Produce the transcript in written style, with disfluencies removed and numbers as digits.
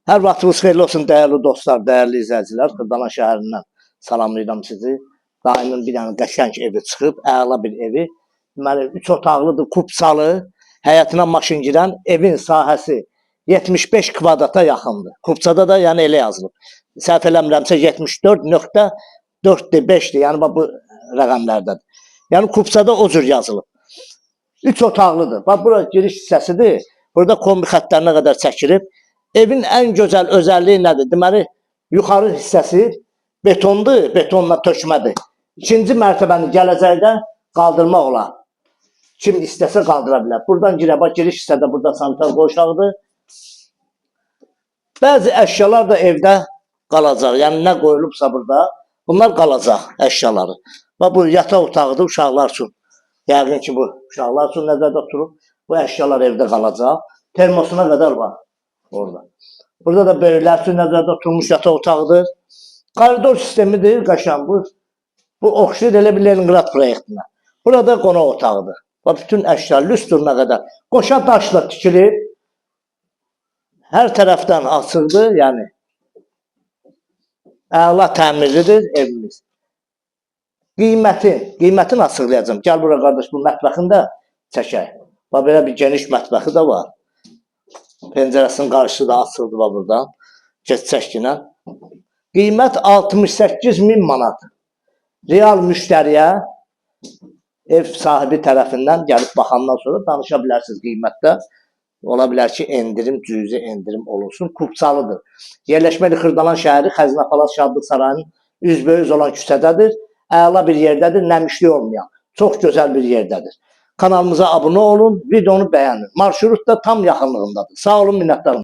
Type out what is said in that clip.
Hər vaxtınız xeyirli olsun dəyərli dostlar, dəyərli izləyicilər. Xırdalan şəhərindən salamlayıram sizi. Daimin bir dənə qəşəng evi çıxıb, əla bir evi. Deməli 3 otaqlıdır, kupsalı, həyətinə maşın girən, evin sahəsi 75 kvadrata yaxındır. Kupsada da yəni elə yazılıb. Səhv eləmirəmsə 74.4-5-dir. Yəni bax bu rəqəmlərdədir. Yəni kupsada o cür yazılıb. 3 otaqlıdır. Bax bura giriş hissəsidir. Burada kombi xəttlərinə qədər çəkilib. Evin ən gözəl özəlliyi nədir? Deməli, yuxarı hissəsi betondur, betonla tökmədir. İkinci mərtəbəni gələcəkdə qaldırmaq olar. Kim istəsə qaldıra bilər. Buradan girə, bax giriş hissədə burada sanitar qoşağıdır. Bəzi əşyalar da evdə qalacaq. Yəni nə qoyulubsa burada, bunlar qalacaq əşyaları. Bax bu yataq otağıdır uşaqlar üçün. Yəqin ki bu uşaqlar üçün nəzərdə tutulub. Bu əşyalar evdə qalacaq. Termosuna qədər var. Orada. Burada da böyüklər üçün nəzərdə tutulmuş yataq otağıdır. Koridor sistemidir, qəşəng bu. Bu oxşayır elə bir Leningrad proyektinə. Burada qonaq otağıdır. Və bütün əşya lüstruna qədər qoşa daşla tikilib. Hər tərəfdən açıqdır, yəni əla təmirlidir evimiz. Qiymətini açıqlayacağım. Gəl bura qardaş, bu mətbəxini də çəkək. Və belə bir geniş mətbəxi də var. Pəncərəsinin qarşısı da açıldı buradan. Keçəcəklə. Qiymət 68.000 manat. Real müştəriyə ev sahibi tərəfindən gəlib baxandan sonra danışa bilərsiniz qiymətdə. Ola bilər ki, cüzi endirim olunsun. Kupsalıdır. Yerləşməli Xırdalan şəhəri Xəzinə Palas Şadlıq Sarayının üzbəüz olan küçədədir. Əla bir yerdədir, nəmişlik olmayan. Çox gözəl bir yerdədir. Kanalımıza abunə olun, videonu bəyənin. Marşrut da tam yaxınlığındadır. Sağ olun, minnətdarım.